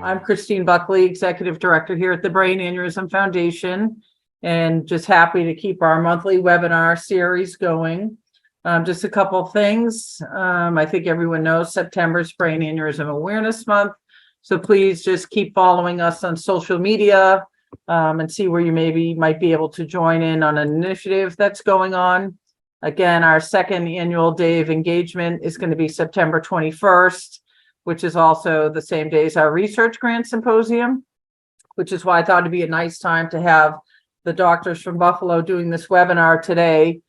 I'm Christine Buckley, Executive Director here at the Brain Aneurysm Foundation, and just happy to keep our monthly webinar series going. Just a couple of things. I think everyone knows September's Brain Aneurysm Awareness Month, so please just keep following us on social media and see where you might be able to join in on an initiative that's going on. Again, our second annual Day of Engagement is going to be September 21st. Which is also the same day as our research grant symposium, which is why I thought it'd be a nice time to have the doctors from Buffalo doing this webinar today.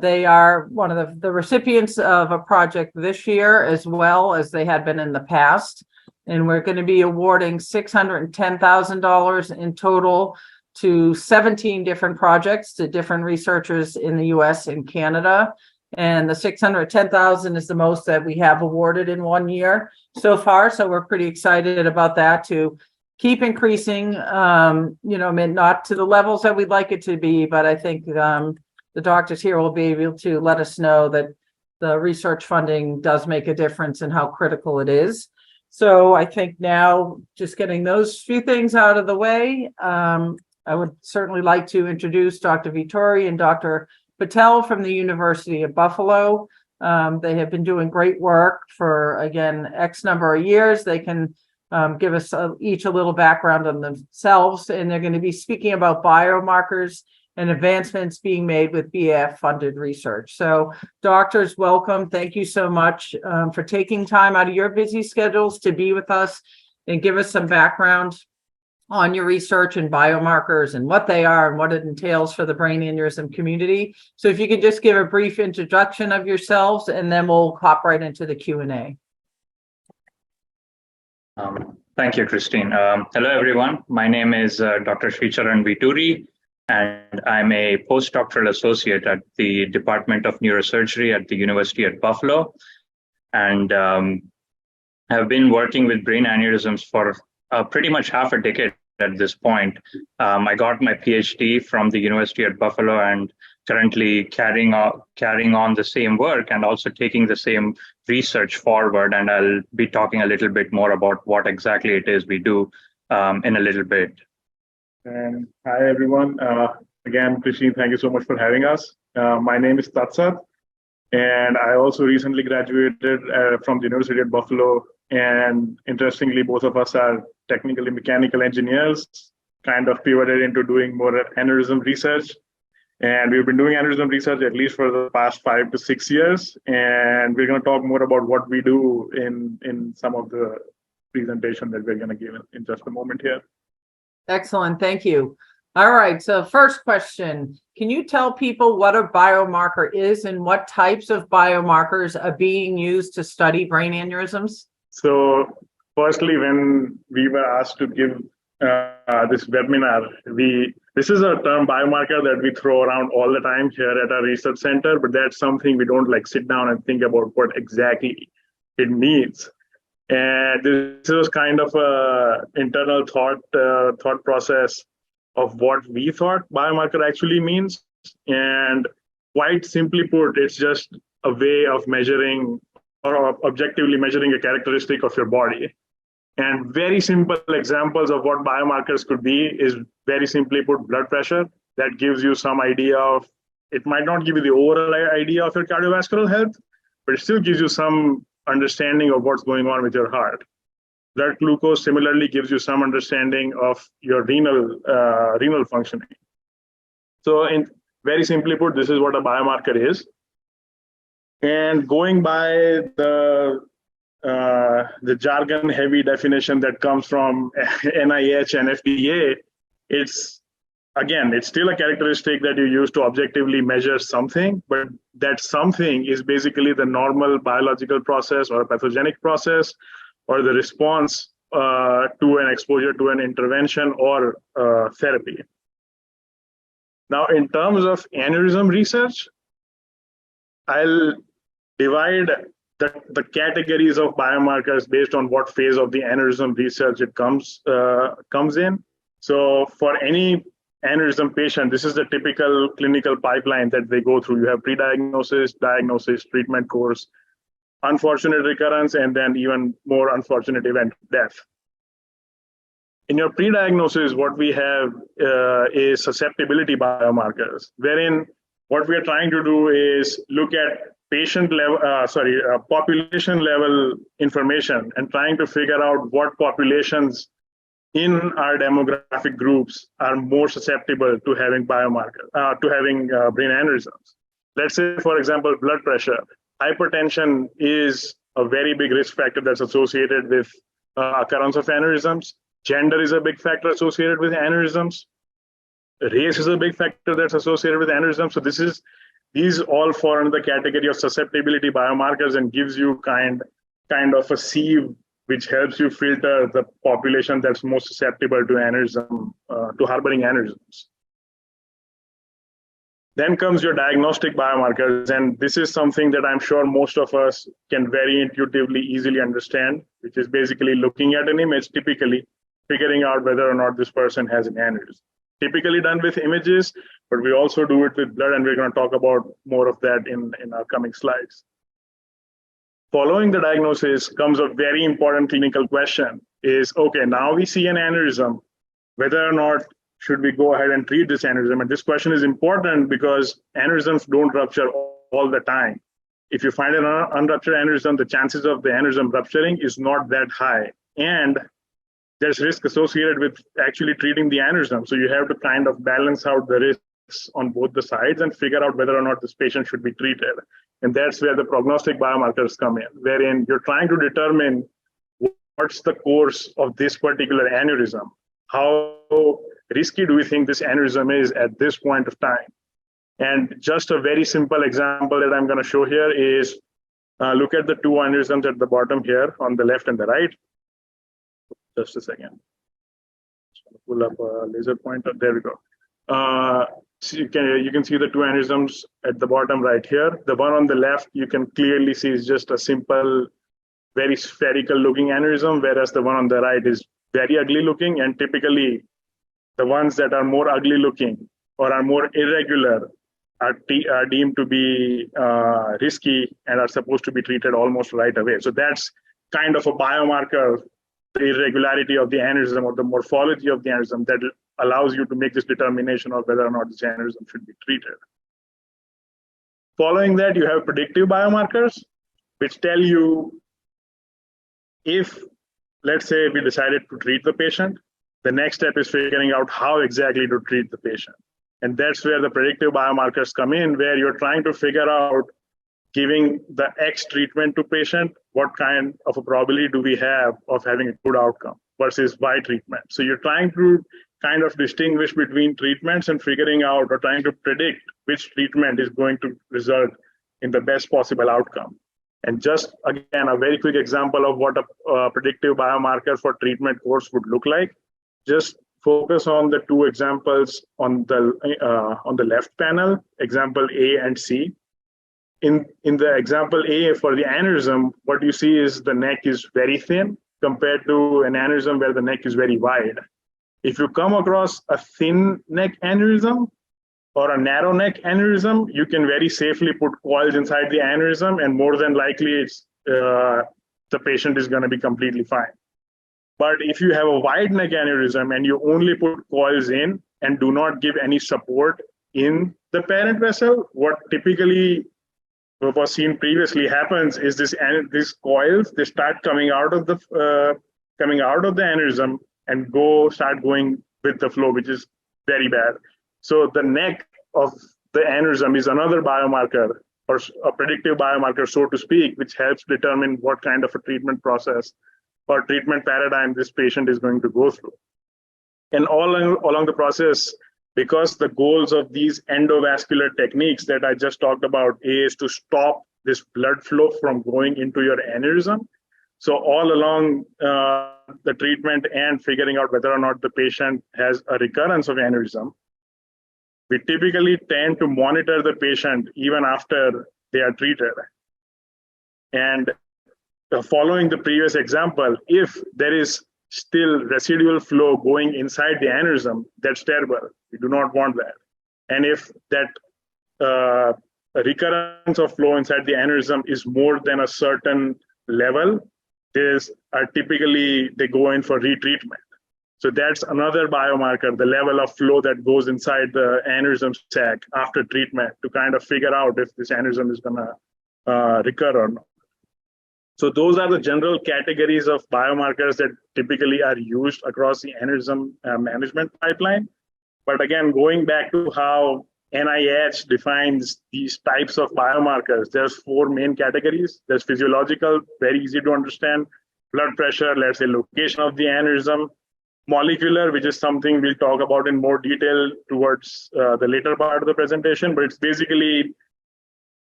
They are one of the recipients of a project this year, as well as they had been in the past. And we're going to be awarding $610,000 in total to 17 different projects to different researchers in the US and Canada. And the 610,000 is the most that we have awarded in 1 year so far. So we're pretty excited about that to keep increasing, not to the levels that we'd like it to be, but I think the doctors here will be able to let us know that the research funding does make a difference and how critical it is. So I think now just getting those few things out of the way, I would certainly like to introduce Dr. Veeturi and Dr. Patel from the University of Buffalo. They have been doing great work for, again, X number of years. They can give us each a little background on themselves, and they're going to be speaking about biomarkers and advancements being made with BAF-funded research. So doctors, welcome. Thank you so much for taking time out of your busy schedules to be with us and give us some background on your research and biomarkers and what they are and what it entails for the brain aneurysm community. So if you could just give a brief introduction of yourselves, and then we'll hop right into the Q&A. Thank you, Christine. Hello, everyone. My name is Dr. Sricharan Veeturi, and I'm a postdoctoral associate at the Department of Neurosurgery at the University at Buffalo. And have been working with brain aneurysms for pretty much half a decade at this point. I got my PhD from the University at Buffalo and currently carrying on the same work and also taking the same research forward. And I'll be talking a little bit more about what exactly it is we do in a little bit. And hi, everyone. Again, Christine, thank you so much for having us. My name is Tatsat, and I also recently graduated from the University at Buffalo. And interestingly, both of us are technically mechanical engineers, kind of pivoted into doing more aneurysm research. And we've been doing aneurysm research at least for the past 5 to 6 years. And we're going to talk more about what we do in some of the presentation that we're going to give in just a moment here. Excellent. Thank you. All right. So first question, can you tell people what a biomarker is and what types of biomarkers are being used to study brain aneurysms? So firstly, when we were asked to give this webinar, this is a term biomarker that we throw around all the time here at our research center, but that's something we don't sit down and think about what exactly it means. And this was kind of a internal thought process of what we thought biomarker actually means. And quite simply put, it's just a way of measuring or objectively measuring a characteristic of your body. And very simple examples of what biomarkers could be is very simply put blood pressure. That gives you some idea of, it might not give you the overall idea of your cardiovascular health, but it still gives you some understanding of what's going on with your heart. Blood glucose similarly gives you some understanding of your renal functioning. So in very simply put, this is what a biomarker is. And going by the jargon-heavy definition that comes from NIH and FDA, it's still a characteristic that you use to objectively measure something, but that something is basically the normal biological process or a pathogenic process or the response to an exposure to an intervention or therapy. Now, in terms of aneurysm research, I'll divide the categories of biomarkers based on what phase of the aneurysm research it comes in. So for any aneurysm patient, this is the typical clinical pipeline that they go through. You have pre-diagnosis, diagnosis, treatment course, unfortunate recurrence, and then even more unfortunate event, death. In your pre-diagnosis, what we have is susceptibility biomarkers, wherein what we are trying to do is look at patient level, population level information and trying to figure out what populations in our demographic groups are more susceptible to having biomarkers, to having brain aneurysms. Let's say, for example, blood pressure. Hypertension is a very big risk factor that's associated with occurrence of aneurysms. Gender is a big factor associated with aneurysms. Race is a big factor that's associated with aneurysms. So these all fall under the category of susceptibility biomarkers and gives you kind of a sieve which helps you filter the population that's most susceptible to aneurysm, to harboring aneurysms. Then comes your diagnostic biomarkers, and this is something that I'm sure most of us can very intuitively, easily understand, which is basically looking at an image, typically figuring out whether or not this person has an aneurysm. Typically done with images, but we also do it with blood, and we're going to talk about more of that in our coming slides. Following the diagnosis comes a very important clinical question is, okay, now we see an aneurysm, whether or not should we go ahead and treat this aneurysm? And this question is important because aneurysms don't rupture all the time. If you find an unruptured aneurysm, the chances of the aneurysm rupturing is not that high. And there's risk associated with actually treating the aneurysm. So you have to kind of balance out the risks on both the sides and figure out whether or not this patient should be treated. And that's where the prognostic biomarkers come in, wherein you're trying to determine what's the course of this particular aneurysm. How risky do we think this aneurysm is at this point of time? And just a very simple example that I'm going to show here is look at the two aneurysms at the bottom here on the left and the right. Just a second. Pull up a laser pointer. There we go. So you can see the two aneurysms at the bottom right here. The one on the left, you can clearly see is just a simple, very spherical looking aneurysm, whereas the one on the right is very ugly looking. And typically, the ones that are more ugly looking or are more irregular are deemed to be risky and are supposed to be treated almost right away. So that's kind of a biomarker, the irregularity of the aneurysm or the morphology of the aneurysm that allows you to make this determination of whether or not this aneurysm should be treated. Following that, you have predictive biomarkers, which tell you if, let's say, we decided to treat the patient, the next step is figuring out how exactly to treat the patient. And that's where the predictive biomarkers come in, where you're trying to figure out, giving the X treatment to patient, what kind of a probability do we have of having a good outcome versus Y treatment. So you're trying to kind of distinguish between treatments and figuring out or trying to predict which treatment is going to result in the best possible outcome. And just again, a very quick example of what a predictive biomarker for treatment course would look like. Just focus on the two examples on the left panel, example A and C. In the example A for the aneurysm, what you see is the neck is very thin compared to an aneurysm where the neck is very wide. If you come across a thin neck aneurysm or a narrow neck aneurysm, you can very safely put coils inside the aneurysm, and more than likely it's the patient is going to be completely fine. But if you have a wide neck aneurysm and you only put coils in and do not give any support in the parent vessel, what typically was seen previously happens is these coils, they start coming out of the aneurysm and start going with the flow, which is very bad. So the neck of the aneurysm is another biomarker or a predictive biomarker, so to speak, which helps determine what kind of a treatment process or treatment paradigm this patient is going to go through. And all along the process, because the goals of these endovascular techniques that I just talked about is to stop this blood flow from going into your aneurysm. So all along the treatment and figuring out whether or not the patient has a recurrence of aneurysm, we typically tend to monitor the patient even after they are treated. And following the previous example, if there is still residual flow going inside the aneurysm, that's terrible. We do not want that. And if that recurrence of flow inside the aneurysm is more than a certain level, typically they go in for retreatment. So that's another biomarker, the level of flow that goes inside the aneurysm sac after treatment to kind of figure out if this aneurysm is going to recur or not. So those are the general categories of biomarkers that typically are used across the aneurysm management pipeline. But again, going back to how NIH defines these types of biomarkers, there's 4 main categories. There's physiological, very easy to understand, blood pressure, let's say location of the aneurysm, molecular, which is something we'll talk about in more detail towards the later part of the presentation, but it's basically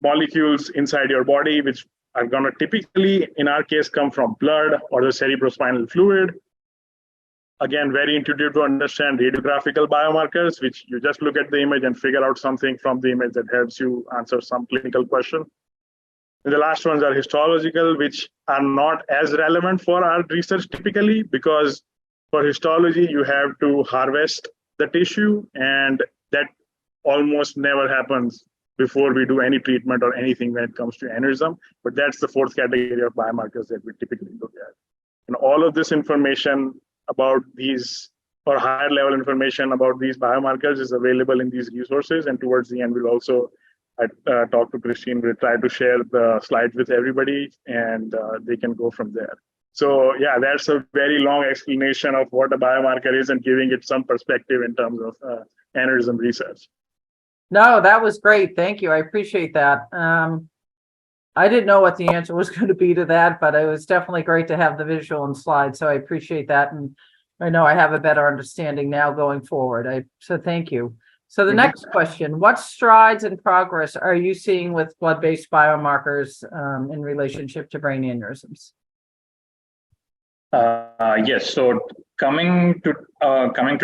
molecules inside your body, which are going to typically, in our case, come from blood or the cerebrospinal fluid. Again, very intuitive to understand radiographical biomarkers, which you just look at the image and figure out something from the image that helps you answer some clinical question. And the last ones are histological, which are not as relevant for our research typically, because for histology, you have to harvest the tissue, and that almost never happens before we do any treatment or anything when it comes to aneurysm. But that's the 4th category of biomarkers that we typically look at. And all of this information about these, or higher level information about these biomarkers, is available in these resources. And towards the end, we'll also talk to Christine. We'll try to share the slides with everybody, and they can go from there. So yeah, that's a very long explanation of what a biomarker is and giving it some perspective in terms of aneurysm research. No, that was great. Thank you. I appreciate that. I didn't know what the answer was going to be to that, but it was definitely great to have the visual and slides. So I appreciate that. And I know I have a better understanding now going forward. So thank you. So the next question, what strides and progress are you seeing with blood-based biomarkers in relationship to brain aneurysms? Yes. So coming to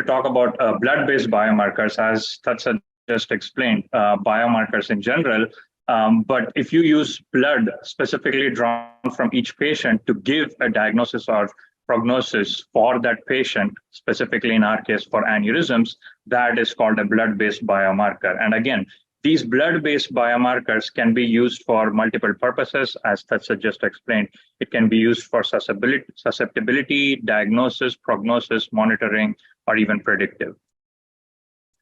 talk about blood-based biomarkers, as Tatsat just explained, biomarkers in general. But if you use blood specifically drawn from each patient to give a diagnosis or prognosis for that patient, specifically in our case for aneurysms, that is called a blood-based biomarker. And again, these blood-based biomarkers can be used for multiple purposes, as Tatsat just explained. It can be used for susceptibility, diagnosis, prognosis, monitoring, or even predictive.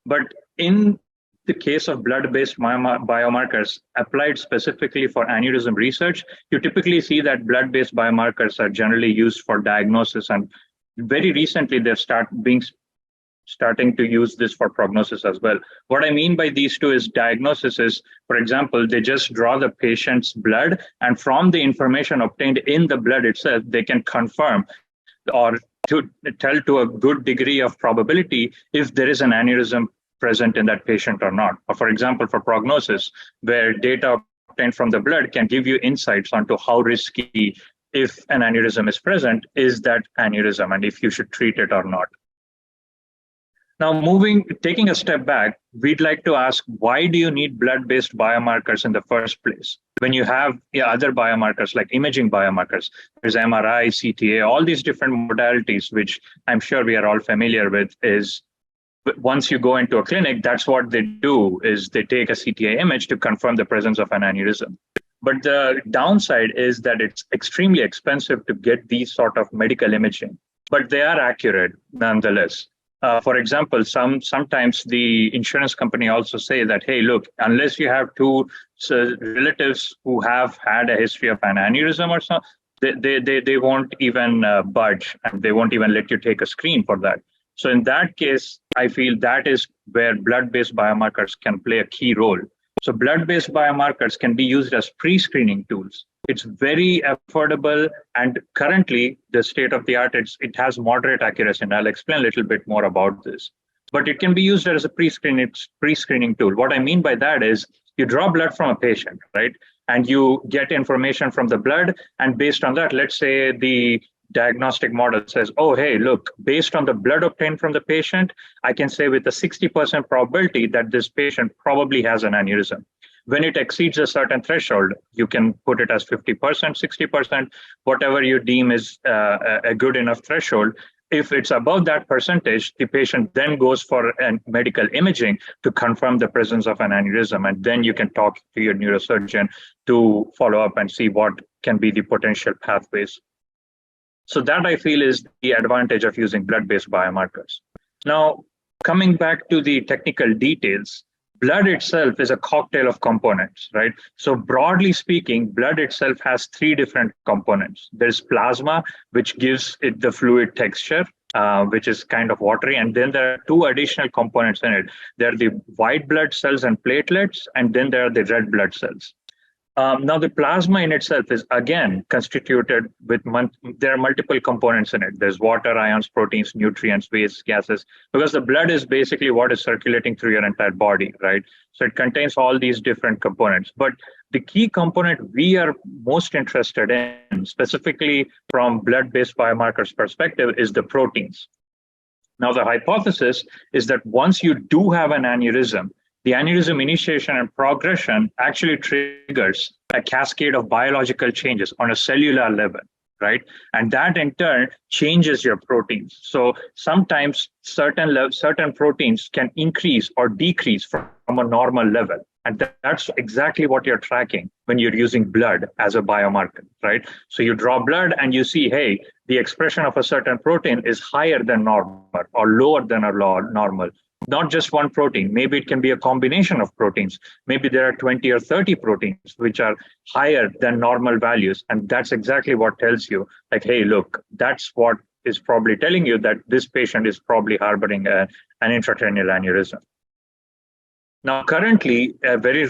But in the case of blood-based biomarkers applied specifically for aneurysm research, you typically see that blood-based biomarkers are generally used for diagnosis, and very recently they've starting to use this for prognosis as well. What I mean by these two is diagnosis is, for example, they just draw the patient's blood, and from the information obtained in the blood itself, they can confirm or to tell to a good degree of probability if there is an aneurysm present in that patient or not. Or for example, for prognosis, where data obtained from the blood can give you insights onto how risky, if an aneurysm is present, is that aneurysm, and if you should treat it or not. Now, taking a step back, we'd like to ask, why do you need blood-based biomarkers in the first place? When you have other biomarkers like imaging biomarkers, there's MRI, CTA, all these different modalities, which I'm sure we are all familiar with, is once you go into a clinic, that's what they do, is they take a CTA image to confirm the presence of an aneurysm. But the downside is that it's extremely expensive to get these sort of medical imaging, but they are accurate nonetheless. For example, sometimes the insurance company also say that, hey, look, unless you have two relatives who have had a history of an aneurysm or so, they won't even budge, and they won't even let you take a screen for that. So in that case, I feel that is where blood-based biomarkers can play a key role. So blood-based biomarkers can be used as pre-screening tools. It's very affordable, and currently the state of the art, it has moderate accuracy, and I'll explain a little bit more about this. But it can be used as a pre-screening tool. What I mean by that is you draw blood from a patient, right? And you get information from the blood, and based on that, let's say the diagnostic model says, oh, hey, look, based on the blood obtained from the patient, I can say with a 60% probability that this patient probably has an aneurysm. When it exceeds a certain threshold, you can put it as 50%, 60%, whatever you deem is a good enough threshold. If it's above that percentage, the patient then goes for a medical imaging to confirm the presence of an aneurysm. And then you can talk to your neurosurgeon to follow up and see what can be the potential pathways. So that I feel is the advantage of using blood-based biomarkers. Now, coming back to the technical details, blood itself is a cocktail of components, right? So broadly speaking, blood itself has three different components. There's plasma, which gives it the fluid texture, which is kind of watery. And then there are two additional components in it. There are the white blood cells and platelets, and then there are the red blood cells. Now, the plasma in itself is, again, constituted with, there are multiple components in it. There's water, ions, proteins, nutrients, waste, gases, because the blood is basically what is circulating through your entire body, right? So it contains all these different components. But the key component we are most interested in, specifically from blood-based biomarkers perspective, is the proteins. Now, the hypothesis is that once you do have an aneurysm, the aneurysm initiation and progression actually triggers a cascade of biological changes on a cellular level, right? And that in turn changes your proteins. So sometimes certain proteins can increase or decrease from a normal level. And that's exactly what you're tracking when you're using blood as a biomarker, right? So you draw blood and you see, hey, the expression of a certain protein is higher than normal or lower than a normal. Not just one protein, maybe it can be a combination of proteins. Maybe there are 20 or 30 proteins which are higher than normal values. And that's exactly what tells you, like, hey, look, that's what is probably telling you that this patient is probably harboring an intracranial aneurysm. Now, currently, a very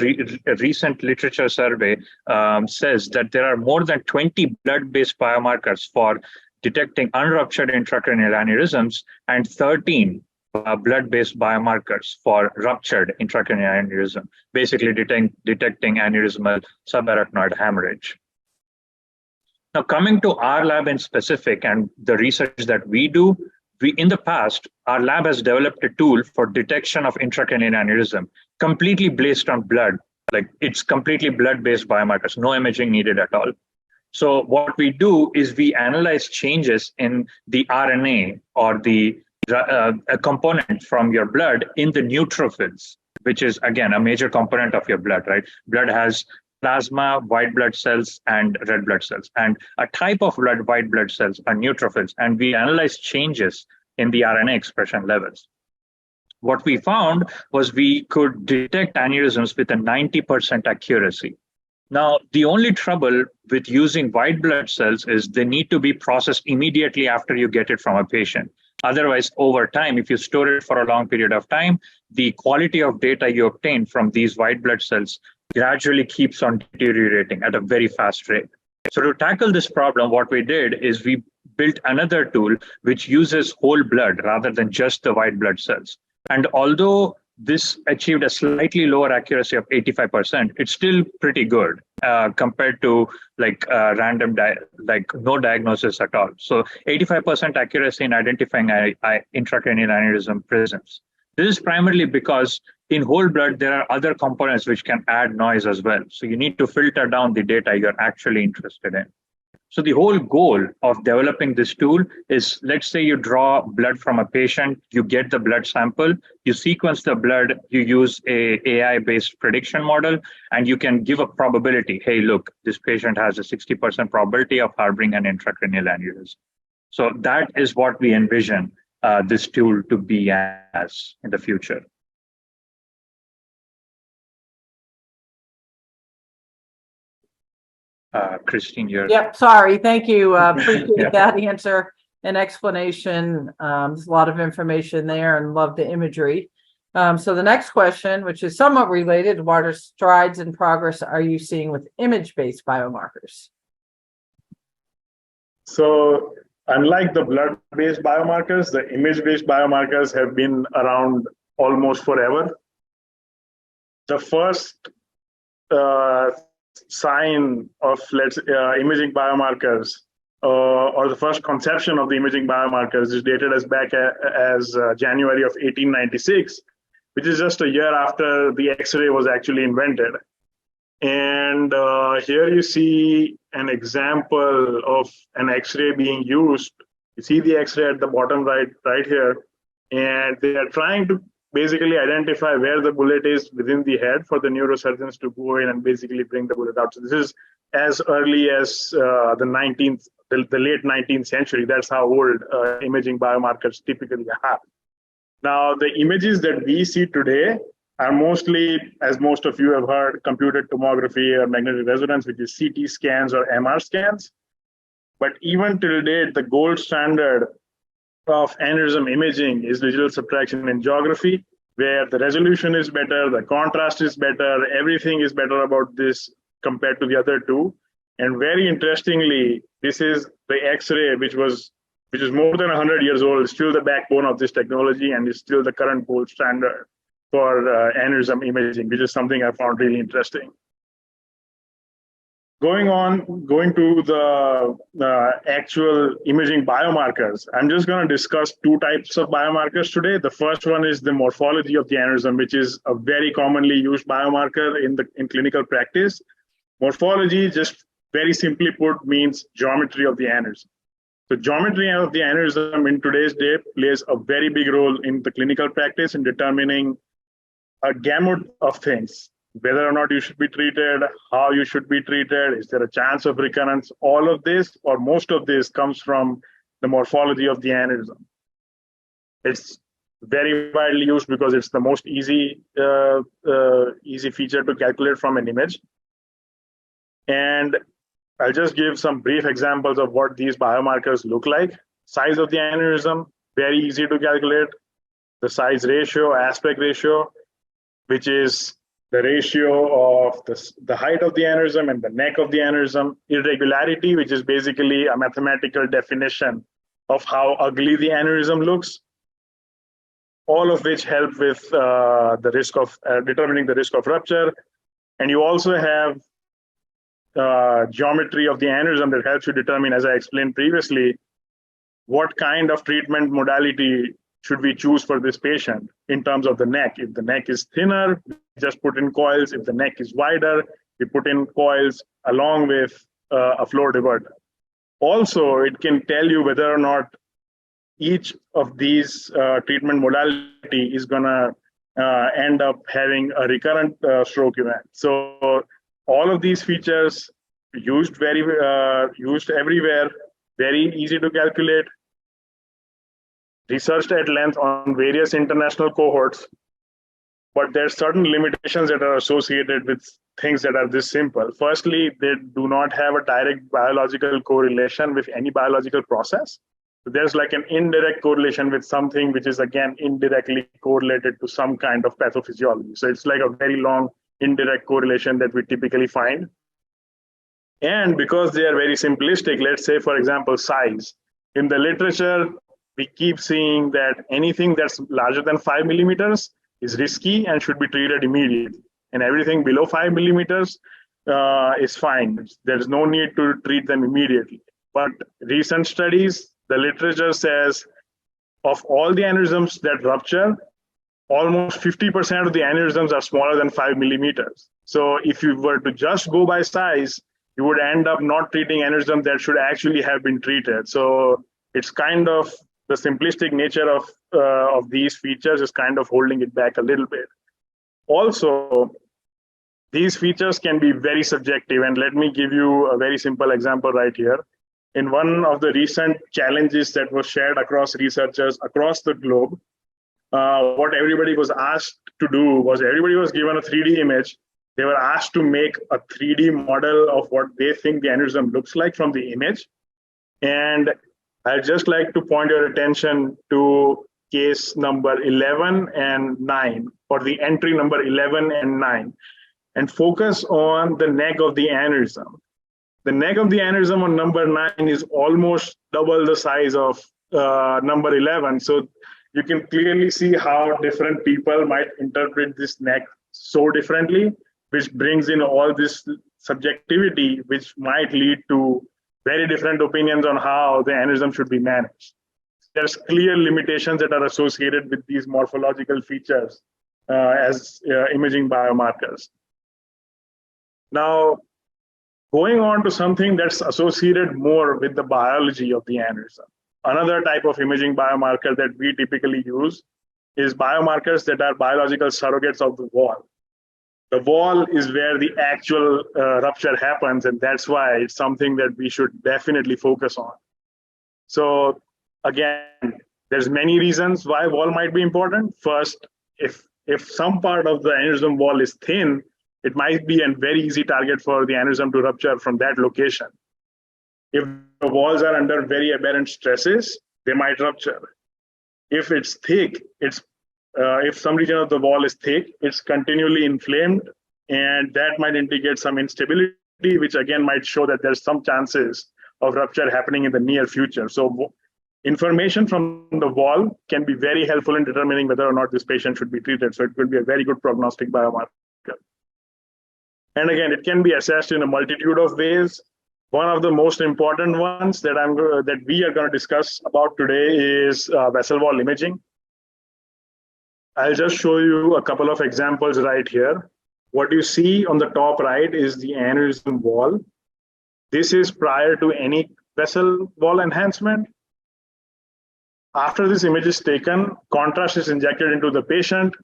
recent literature survey says that there are more than 20 blood-based biomarkers for detecting unruptured intracranial aneurysms and 13 blood-based biomarkers for ruptured intracranial aneurysm, basically detecting aneurysmal subarachnoid hemorrhage. Now, coming to our lab in specific and the research that we do, in the past, our lab has developed a tool for detection of intracranial aneurysm, completely based on blood. Like, it's completely blood-based biomarkers, no imaging needed at all. So what we do is we analyze changes in the RNA or a component from your blood in the neutrophils, which is, again, a major component of your blood, right? Blood has plasma, white blood cells, and red blood cells. And a type of white blood cells are neutrophils. And we analyze changes in the RNA expression levels. What we found was we could detect aneurysms with a 90% accuracy. Now, the only trouble with using white blood cells is they need to be processed immediately after you get it from a patient. Otherwise, over time, if you store it for a long period of time, the quality of data you obtain from these white blood cells gradually keeps on deteriorating at a very fast rate. So to tackle this problem, what we did is we built another tool which uses whole blood rather than just the white blood cells. And although this achieved a slightly lower accuracy of 85%, it's still pretty good compared to like no diagnosis at all. So 85% accuracy in identifying intracranial aneurysm presence. This is primarily because in whole blood, there are other components which can add noise as well. So you need to filter down the data you're actually interested in. So the whole goal of developing this tool is, let's say you draw blood from a patient, you get the blood sample, you sequence the blood, you use a AI-based prediction model, and you can give a probability. Hey, look, this patient has a 60% probability of harboring an intracranial aneurysm. So that is what we envision this tool to be as in the future. Christine, you're... Yep, sorry. Thank you. Appreciate that answer and explanation. There's a lot of information there and love the imagery. So the next question, which is somewhat related, what are strides and progress are you seeing with image-based biomarkers? So unlike the blood-based biomarkers, the image-based biomarkers have been around almost forever. The first sign of imaging biomarkers or the first conception of the imaging biomarkers is dated as back as January of 1896, which is just a year after the X-ray was actually invented. And here you see an example of an X-ray being used. You see the X-ray at the bottom right here, and they are trying to basically identify where the bullet is within the head for the neurosurgeons to go in and basically bring the bullet out. So this is as early as the 19th the late 19th century. That's how old imaging biomarkers typically are. Now, the images that we see today are mostly, as most of you have heard, computed tomography or magnetic resonance, which is CT scans or MR scans. But even till date, the gold standard of aneurysm imaging is digital subtraction angiography, where the resolution is better, the contrast is better, everything is better about this compared to the other two. And very interestingly, this is the X-ray, which is more than 100 years old, still the backbone of this technology, and is still the current gold standard for aneurysm imaging, which is something I found really interesting. Going to the actual imaging biomarkers, I'm just going to discuss two types of biomarkers today. The first one is the morphology of the aneurysm, which is a very commonly used biomarker in clinical practice. Morphology, just very simply put, means geometry of the aneurysm. So geometry of the aneurysm in today's day plays a very big role in the clinical practice in determining a gamut of things, whether or not you should be treated, how you should be treated, is there a chance of recurrence? All of this, or most of this, comes from the morphology of the aneurysm. It's very widely used because it's the most easy feature to calculate from an image. And I'll just give some brief examples of what these biomarkers look like. Size of the aneurysm, very easy to calculate. The size ratio, aspect ratio, which is the ratio of the height of the aneurysm and the neck of the aneurysm. Irregularity, which is basically a mathematical definition of how ugly the aneurysm looks. All of which help with the risk of determining the risk of rupture. And you also have geometry of the aneurysm that helps you determine, as I explained previously, what kind of treatment modality should we choose for this patient in terms of the neck. If the neck is thinner, we just put in coils. If the neck is wider, we put in coils along with a flow diverter. Also, it can tell you whether or not each of these treatment modality is going to end up having a recurrent stroke event. So all of these features used everywhere, very easy to calculate, researched at length on various international cohorts, but there are certain limitations that are associated with things that are this simple. Firstly, they do not have a direct biological correlation with any biological process. So there's like an indirect correlation with something which is again indirectly correlated to some kind of pathophysiology. So it's like a very long indirect correlation that we typically find. And because they are very simplistic, let's say, for example, size. In the literature, we keep seeing that anything that's larger than 5 millimeters is risky and should be treated immediately. And everything below 5 millimeters is fine. There's no need to treat them immediately. But recent studies, the literature says of all the aneurysms that rupture, almost 50% of the aneurysms are smaller than 5 millimeters. So if you were to just go by size, you would end up not treating aneurysms that should actually have been treated. So it's kind of the simplistic nature of these features is kind of holding it back a little bit. Also, these features can be very subjective. And let me give you a very simple example right here. In one of the recent challenges that was shared across researchers across the globe, what everybody was asked to do was everybody was given a 3D image. They were asked to make a 3D model of what they think the aneurysm looks like from the image. And I'd just like to point your attention to case number 11 and 9, or the entry number 11 and 9, and focus on the neck of the aneurysm. The neck of the aneurysm on number 9 is almost double the size of number 11. So you can clearly see how different people might interpret this neck so differently, which brings in all this subjectivity, which might lead to very different opinions on how the aneurysm should be managed. There's clear limitations that are associated with these morphological features as imaging biomarkers. Now, going on to something that's associated more with the biology of the aneurysm. Another type of imaging biomarker that we typically use is biomarkers that are biological surrogates of the wall. The wall is where the actual rupture happens, and that's why it's something that we should definitely focus on. So again, there's many reasons why wall might be important. First, if some part of the aneurysm wall is thin, it might be a very easy target for the aneurysm to rupture from that location. If the walls are under very aberrant stresses, they might rupture. If it's thick, if some region of the wall is thick, it's continually inflamed, and that might indicate some instability, which again might show that there's some chances of rupture happening in the near future. So information from the wall can be very helpful in determining whether or not this patient should be treated. So it will be a very good prognostic biomarker. And again, it can be assessed in a multitude of ways. One of the most important ones that we are going to discuss about today is vessel wall imaging. I'll just show you a couple of examples right here. What you see on the top right is the aneurysm wall. This is prior to any vessel wall enhancement. After this image is taken, contrast is injected into the patient.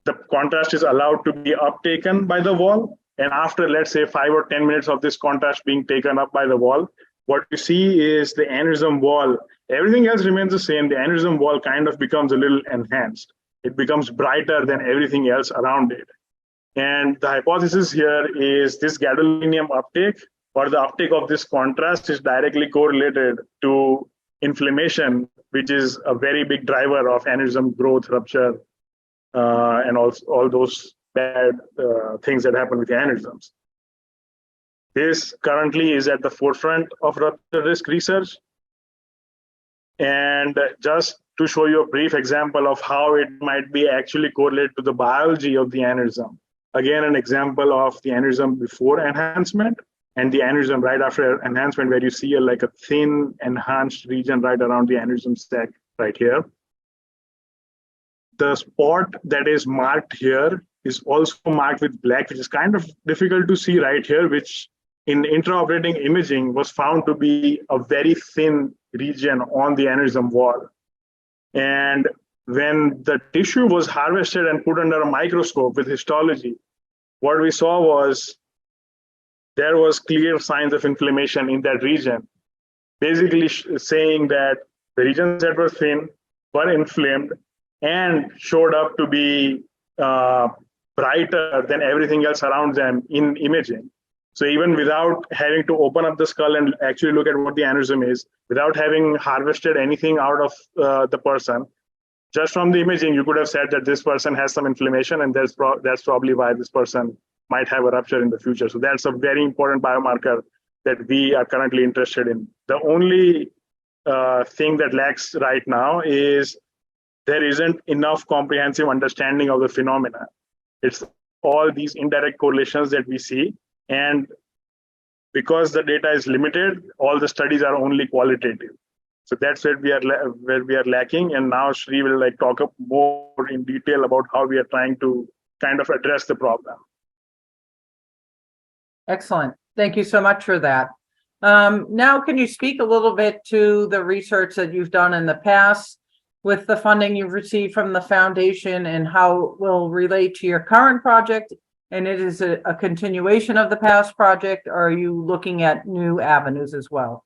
The contrast is allowed to be uptaken by the wall. And after, let's say, 5 or 10 minutes of this contrast being taken up by the wall, what you see is the aneurysm wall. Everything else remains the same. The aneurysm wall kind of becomes a little enhanced. It becomes brighter than everything else around it. And the hypothesis here is this gadolinium uptake, or the uptake of this contrast, is directly correlated to inflammation, which is a very big driver of aneurysm growth, rupture, and all those bad things that happen with the aneurysms. This currently is at the forefront of rupture risk research. And just to show you a brief example of how it might be actually correlated to the biology of the aneurysm. Again, an example of the aneurysm before enhancement and the aneurysm right after enhancement, where you see like a thin enhanced region right around the aneurysm sac right here. The spot that is marked here is also marked with black, which is kind of difficult to see right here, which in intraoperating imaging was found to be a very thin region on the aneurysm wall. And when the tissue was harvested and put under a microscope with histology, what we saw was there was clear signs of inflammation in that region, basically saying that the regions that were thin were inflamed and showed up to be brighter than everything else around them in imaging. So even without having to open up the skull and actually look at what the aneurysm is, without having harvested anything out of the person, just from the imaging, you could have said that this person has some inflammation, and that's probably why this person might have a rupture in the future. So that's a very important biomarker that we are currently interested in. The only thing that lacks right now is there isn't enough comprehensive understanding of the phenomena. It's all these indirect correlations that we see. And because the data is limited, all the studies are only qualitative. So that's where we are lacking. And now Sri will talk more in detail about how we are trying to kind of address the problem. Excellent. Thank you so much for that. Now, can you speak a little bit to the research that you've done in the past with the funding you've received from the foundation and how it will relate to your current project? And it is a continuation of the past project, or are you looking at new avenues as well?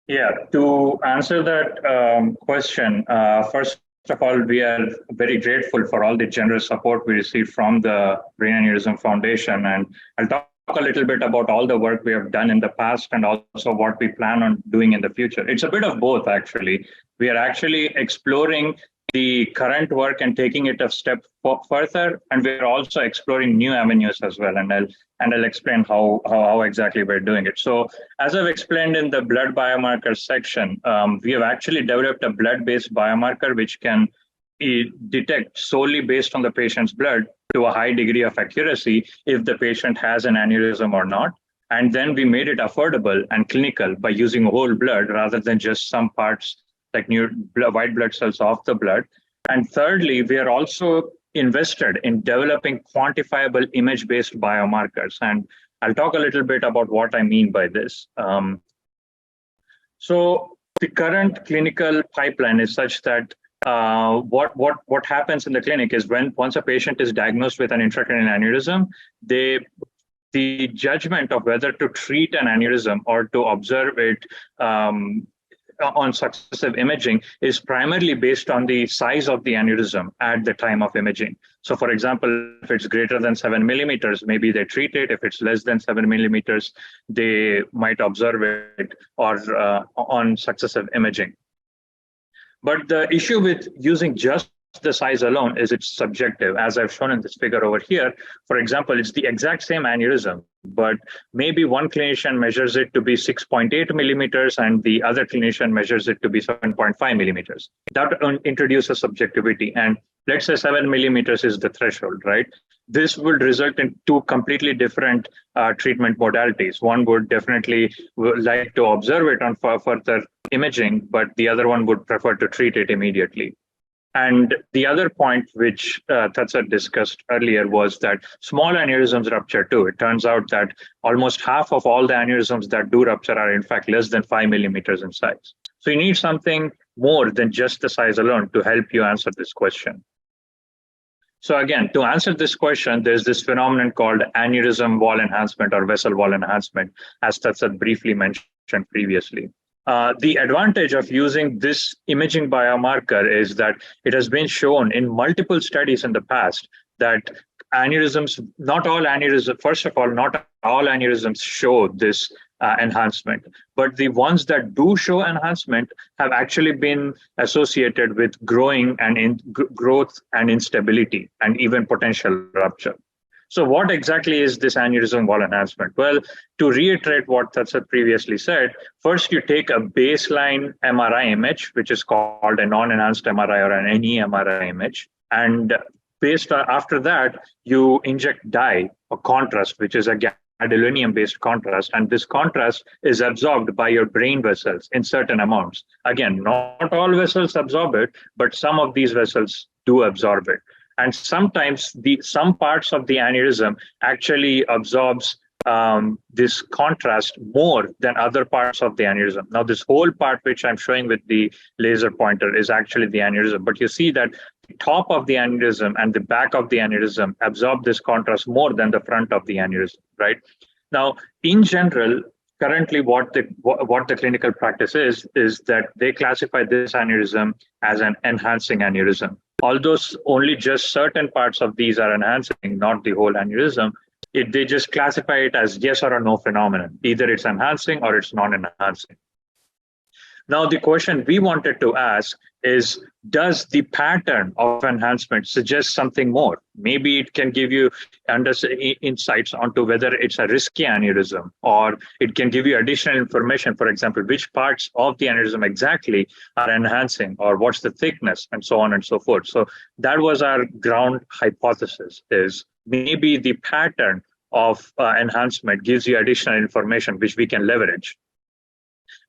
Yeah, to answer that question, first of all, we are very grateful for all the generous support we received from the Brain Aneurysm Foundation. And I'll talk a little bit about all the work we have done in the past and also what we plan on doing in the future. It's a bit of both, actually. We are actually exploring the current work and taking it a step further, and we're also exploring new avenues as well. And I'll explain how exactly we're doing it. So, as I've explained in the blood biomarker section, we have actually developed a blood-based biomarker which can detect solely based on the patient's blood to a high degree of accuracy if the patient has an aneurysm or not. And then we made it affordable and clinical by using whole blood rather than just some parts like white blood cells of the blood. And thirdly, we are also invested in developing quantifiable image-based biomarkers. And I'll talk a little bit about what I mean by this. So the current clinical pipeline is such that what happens in the clinic is once a patient is diagnosed with an intracranial aneurysm, the judgment of whether to treat an aneurysm or to observe it on successive imaging is primarily based on the size of the aneurysm at the time of imaging. So for example, if it's greater than 7 millimeters, maybe they treat it. If it's less than 7 millimeters, they might observe it or on successive imaging. But the issue with using just the size alone is it's subjective, as I've shown in this figure over here. For example, it's the exact same aneurysm, but maybe one clinician measures it to be 6.8 millimeters and the other clinician measures it to be 7.5 millimeters. That introduces subjectivity. And let's say 7 millimeters is the threshold, right? This would result in two completely different treatment modalities. One would definitely like to observe it on further imaging, but the other one would prefer to treat it immediately. And the other point which Tatsat discussed earlier was that small aneurysms rupture too. It turns out that almost half of all the aneurysms that do rupture are in fact less than 5 millimeters in size. So you need something more than just the size alone to help you answer this question. So again, to answer this question, there's this phenomenon called aneurysm wall enhancement or vessel wall enhancement, as Tatsat briefly mentioned previously. The advantage of using this imaging biomarker is that it has been shown in multiple studies in the past that aneurysms, not all aneurysms, first of all, not all aneurysms show this enhancement, but the ones that do show enhancement have actually been associated with growth and instability and even potential rupture. So what exactly is this aneurysm wall enhancement? Well, to reiterate what Tatsat previously said, first you take a baseline MRI image, which is called a non-enhanced MRI or an NE-MRI image. And after that, you inject dye or contrast, which is a gadolinium-based contrast. And this contrast is absorbed by your brain vessels in certain amounts. Again, not all vessels absorb it, but some of these vessels do absorb it. And sometimes some parts of the aneurysm actually absorbs this contrast more than other parts of the aneurysm. Now, this whole part, which I'm showing with the laser pointer, is actually the aneurysm. But you see that the top of the aneurysm and the back of the aneurysm absorb this contrast more than the front of the aneurysm, right? Now, in general, currently what the clinical practice is that they classify this aneurysm as an enhancing aneurysm. Although only just certain parts of these are enhancing, not the whole aneurysm, they just classify it as yes or a no phenomenon. Either it's enhancing or it's non-enhancing. Now, the question we wanted to ask is, does the pattern of enhancement suggest something more? Maybe it can give you insights onto whether it's a risky aneurysm, or it can give you additional information, for example, which parts of the aneurysm exactly are enhancing, or what's the thickness, and so on and so forth. So that was our ground hypothesis, is maybe the pattern of enhancement gives you additional information which we can leverage.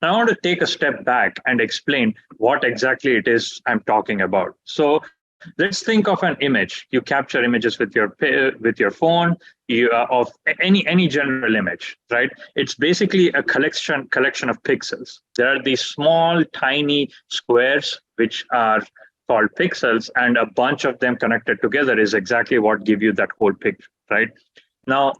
Now, I want to take a step back and explain what exactly it is I'm talking about. So let's think of an image. You capture images with your phone of any general image, right? It's basically a collection of pixels. There are these small, tiny squares which are called pixels, and a bunch of them connected together is exactly what give you that whole picture, right? Now,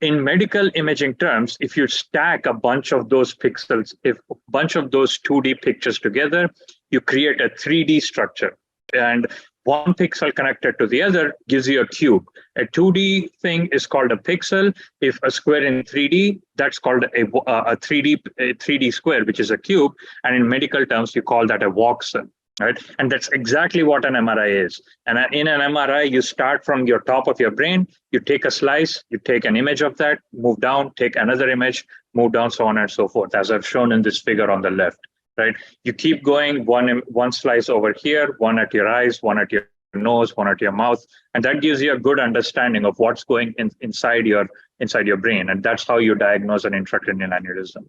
in medical imaging terms, if you stack a bunch of those pixels, if a bunch of those 2D pictures together, you create a 3D structure. And one pixel connected to the other gives you a cube. A 2D thing is called a pixel. If a square in 3D, that's called a 3D square, which is a cube. And in medical terms, you call that a voxel. Right? And that's exactly what an MRI is. And in an MRI, you start from your top of your brain, you take a slice, you take an image of that, move down, take another image, move down, so on and so forth, as I've shown in this figure on the left, right? You keep going, one slice over here, one at your eyes, one at your nose, one at your mouth, and that gives you a good understanding of what's going inside your brain, and that's how you diagnose an intracranial aneurysm.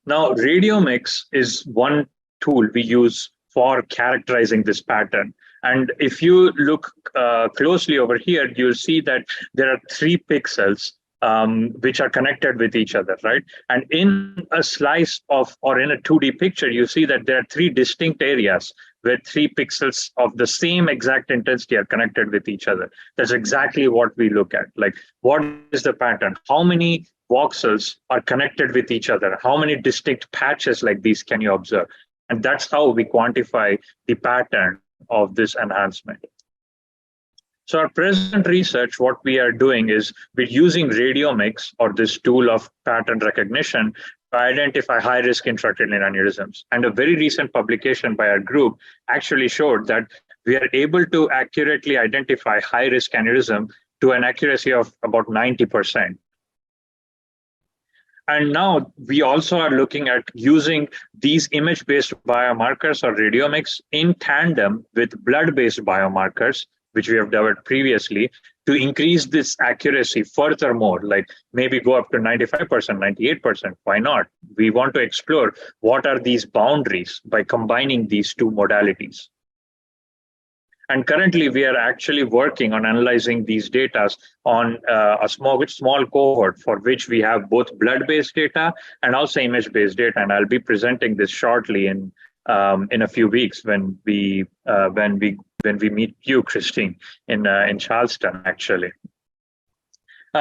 Now, radiomics is one tool we use for characterizing this pattern. And if you look closely over here, you'll see that there are 3 pixels which are connected with each other, right? And in a slice of, or in a 2D picture, you see that there are three distinct areas where 3 pixels of the same exact intensity are connected with each other. That's exactly what we look at. Like, what is the pattern? How many voxels are connected with each other? How many distinct patches like these can you observe? And that's how we quantify the pattern of this enhancement. So our present research, what we are doing is we're using radiomics, or this tool of pattern recognition, to identify high-risk intracranial aneurysms. And a very recent publication by our group actually showed that we are able to accurately identify high-risk aneurysm to an accuracy of about 90%. And now we also are looking at using these image-based biomarkers or radiomics in tandem with blood-based biomarkers, which we have developed previously, to increase this accuracy furthermore, like maybe go up to 95%, 98%. Why not? We want to explore what are these boundaries by combining these two modalities. And currently, we are actually working on analyzing these data on a small cohort for which we have both blood-based data and also image-based data. And I'll be presenting this shortly in a few weeks when we meet you, Christine, in Charleston, actually.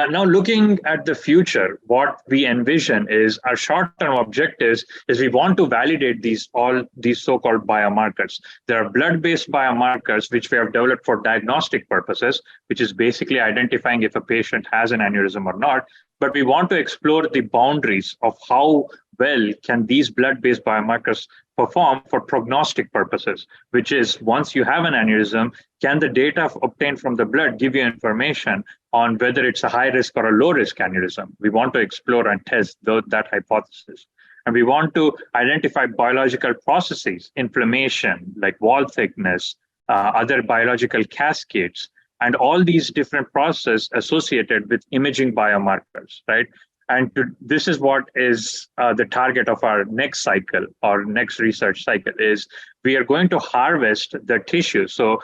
Now, looking at the future, what we envision is our short-term objectives is we want to validate all these so-called biomarkers. There are blood-based biomarkers, which we have developed for diagnostic purposes, which is basically identifying if a patient has an aneurysm or not. But we want to explore the boundaries of how well can these blood-based biomarkers perform for prognostic purposes, which is once you have an aneurysm, can the data obtained from the blood give you information on whether it's a high risk or a low risk aneurysm? We want to explore and test that hypothesis. And we want to identify biological processes, inflammation, like wall thickness, other biological cascades, and all these different processes associated with imaging biomarkers, right? And this is what is the target of our next cycle, or next research cycle, is we are going to harvest the tissue. So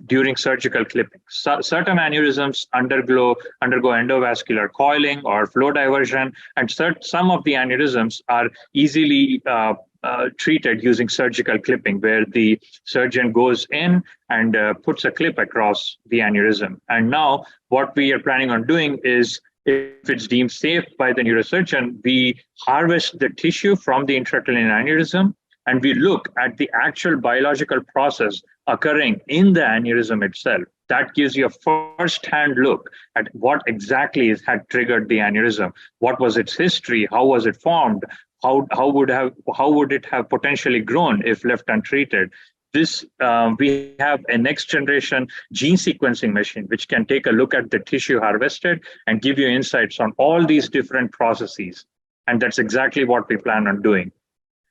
during surgical clipping, certain aneurysms undergo endovascular coiling or flow diversion, and some of the aneurysms are easily treated using surgical clipping, where the surgeon goes in and puts a clip across the aneurysm. And now what we are planning on doing is, if it's deemed safe by the neurosurgeon, we harvest the tissue from the intracranial aneurysm, and we look at the actual biological process occurring in the aneurysm itself. That gives you a first-hand look at what exactly had triggered the aneurysm. What was its history? How was it formed? How would it have potentially grown if left untreated? We have a next generation gene sequencing machine, which can take a look at the tissue harvested and give you insights on all these different processes. And that's exactly what we plan on doing.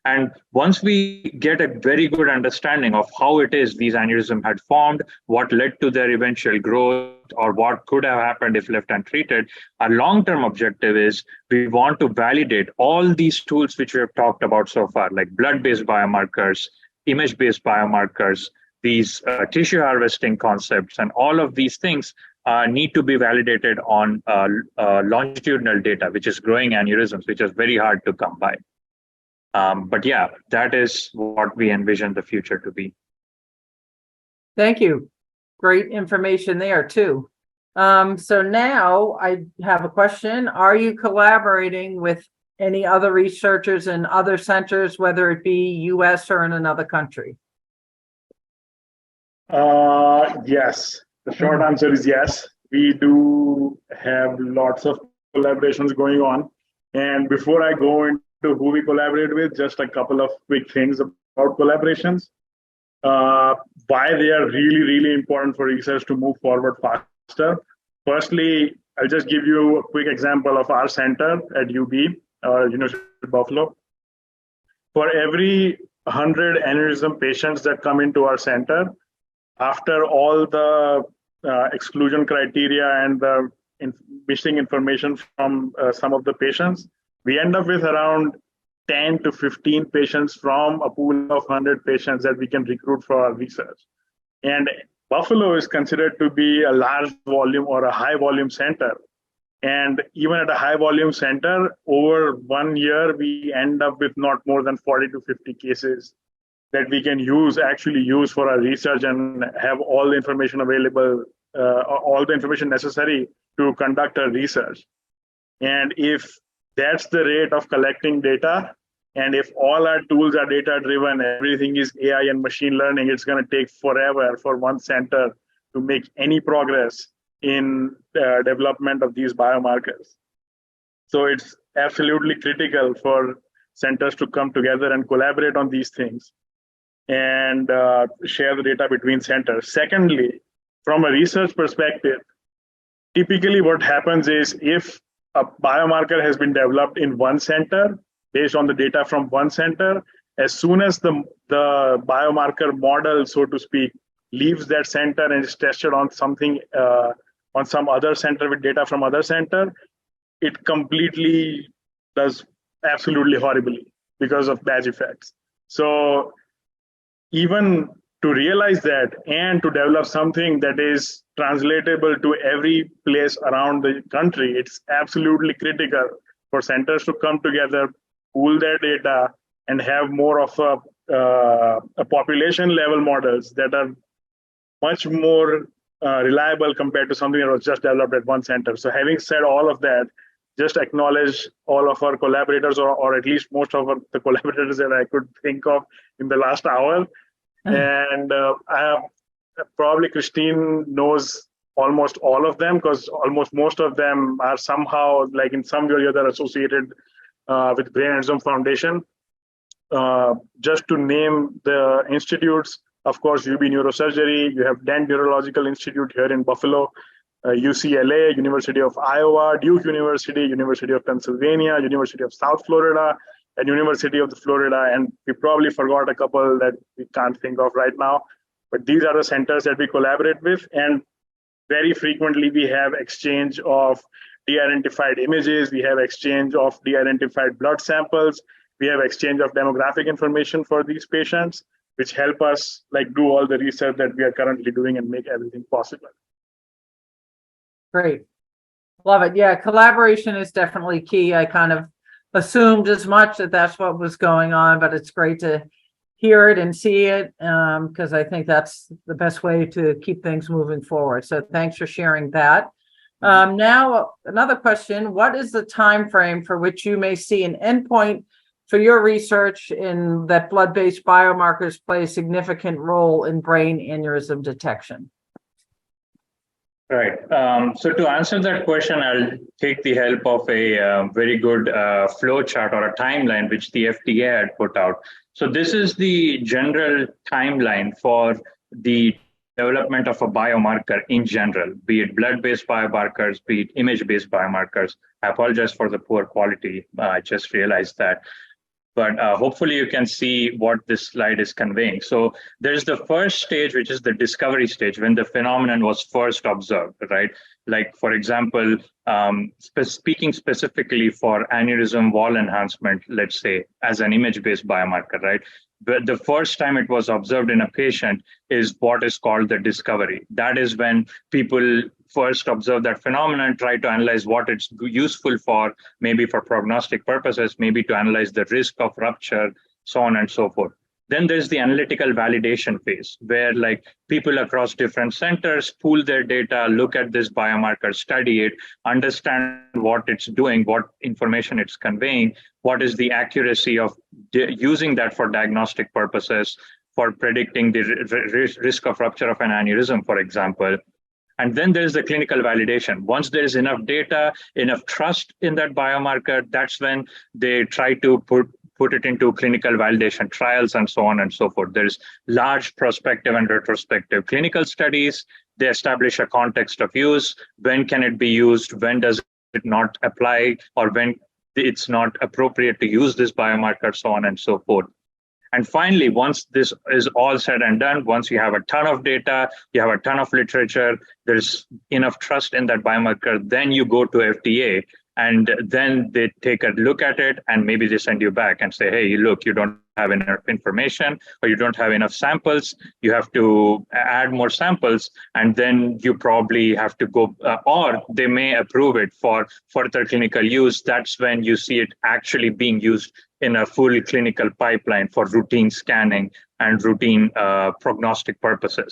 And once we get a very good understanding of how it is these aneurysms had formed, what led to their eventual growth, or what could have happened if left untreated, our long-term objective is we want to validate all these tools which we have talked about so far, like blood-based biomarkers, image-based biomarkers, these tissue harvesting concepts, and all of these things need to be validated on longitudinal data, which is growing aneurysms, which is very hard to come by. But yeah, that is what we envision the future to be. Thank you. Great information there too. So now I have a question. Are you collaborating with any other researchers in other centers, whether it be US or in another country? Yes. The short answer is yes. We do have lots of collaborations going on. And before I go into who we collaborate with, just a couple of quick things about collaborations. Why they are really, really important for research to move forward faster. Firstly, I'll just give you a quick example of our center at UB, University of Buffalo. For every 100 aneurysm patients that come into our center, after all the exclusion criteria and the missing information from some of the patients, we end up with around 10 to 15 patients from a pool of 100 patients that we can recruit for our research. And Buffalo is considered to be a large volume or a high volume center. And even at a high volume center, over 1 year, we end up with not more than 40 to 50 cases that we can actually use for our research and have all the information available, all the information necessary to conduct our research. And if that's the rate of collecting data, and if all our tools are data driven, everything is AI and machine learning, it's going to take forever for one center to make any progress in the development of these biomarkers. So it's absolutely critical for centers to come together and collaborate on these things and share the data between centers. Secondly, from a research perspective, typically what happens is if a biomarker has been developed in one center based on the data from one center, as soon as the biomarker model, so to speak, leaves that center and is tested on something on some other center with data from other center, it completely does absolutely horribly because of batch effects. So even to realize that and to develop something that is translatable to every place around the country, it's absolutely critical for centers to come together, pool their data, and have more of a population level models that are much more reliable compared to something that was just developed at one center. So having said all of that, just acknowledge all of our collaborators, or at least most of the collaborators that I could think of in the last hour. And probably Christine knows almost all of them, because almost most of them are somehow, like in some way or other, associated with Brain Aneurysm Foundation. Just to name the institutes, of course, UB Neurosurgery, you have Dent Neurological Institute here in Buffalo, UCLA, University of Iowa, Duke University, University of Pennsylvania, University of South Florida, and University of Florida. And we probably forgot a couple that we can't think of right now. But these are the centers that we collaborate with. And very frequently, we have exchange of de-identified images. We have exchange of de-identified blood samples. We have exchange of demographic information for these patients, which help us do all the research that we are currently doing and make everything possible. Great. Love it. Yeah, collaboration is definitely key. I kind of assumed as much that that's what was going on, but it's great to hear it and see it, because I think that's the best way to keep things moving forward. So thanks for sharing that. Now, another question: what is the time frame for which you may see an endpoint for your research in that blood-based biomarkers play a significant role in brain aneurysm detection? Right. So to answer that question, I'll take the help of a very good flow chart or a timeline which the FDA had put out. So this is the general timeline for the development of a biomarker in general, be it blood-based biomarkers, be it image-based biomarkers. I apologize for the poor quality. I just realized that. But hopefully you can see what this slide is conveying. So there's the first stage, which is the discovery stage, when the phenomenon was first observed, right? Like, for example, speaking specifically for aneurysm wall enhancement, let's say, as an image-based biomarker, right? But the first time it was observed in a patient is what is called the discovery. That is when people first observe that phenomenon, try to analyze what it's useful for, maybe for prognostic purposes, maybe to analyze the risk of rupture, so on and so forth. Then there's the analytical validation phase, where people across different centers pool their data, look at this biomarker, study it, understand what it's doing, what information it's conveying, what is the accuracy of using that for diagnostic purposes, for predicting the risk of rupture of an aneurysm, for example. And then there's the clinical validation. Once there's enough data, enough trust in that biomarker, that's when they try to put it into clinical validation trials and so on and so forth. There's large prospective and retrospective clinical studies. They establish a context of use. When can it be used? When does it not apply? Or when it's not appropriate to use this biomarker, so on and so forth. And finally, once this is all said and done, once you have a ton of data, you have a ton of literature, there's enough trust in that biomarker, then you go to FDA, and then they take a look at it, and maybe they send you back and say, hey, look, you don't have enough information or you don't have enough samples, you have to add more samples, and then you probably have to go, or they may approve it for further clinical use. That's when you see it actually being used in a full clinical pipeline for routine scanning and routine prognostic purposes.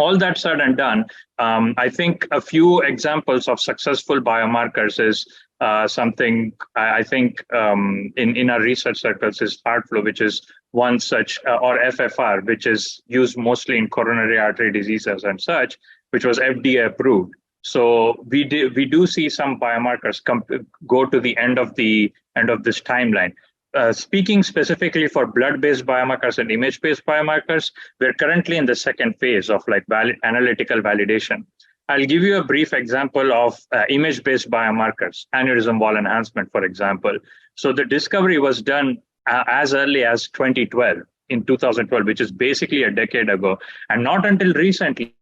All that said and done, I think a few examples of successful biomarkers is something I think in our research circles is heart flow, which is one such, or FFR, which is used mostly in coronary artery diseases and such, which was FDA approved. So we do see some biomarkers go to the end of this timeline. Speaking specifically for blood-based biomarkers and image-based biomarkers, we're currently in the second phase of analytical validation. I'll give you a brief example of image-based biomarkers, aneurysm wall enhancement, for example. So the discovery was done as early as 2012, which is basically a decade ago, and not until recently,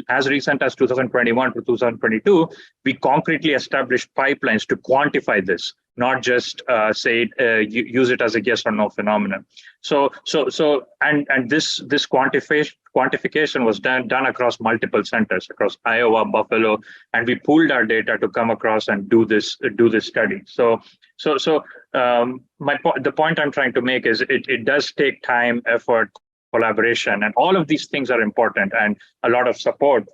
as recent as 2021 to 2022, we concretely established pipelines to quantify this, not just use it as a yes or no phenomenon. So this quantification was done across multiple centers across Iowa, Buffalo, and we pooled our data to come across and do this study. The point I'm trying to make is it does take time, effort, collaboration, and all of these things are important, and a lot of support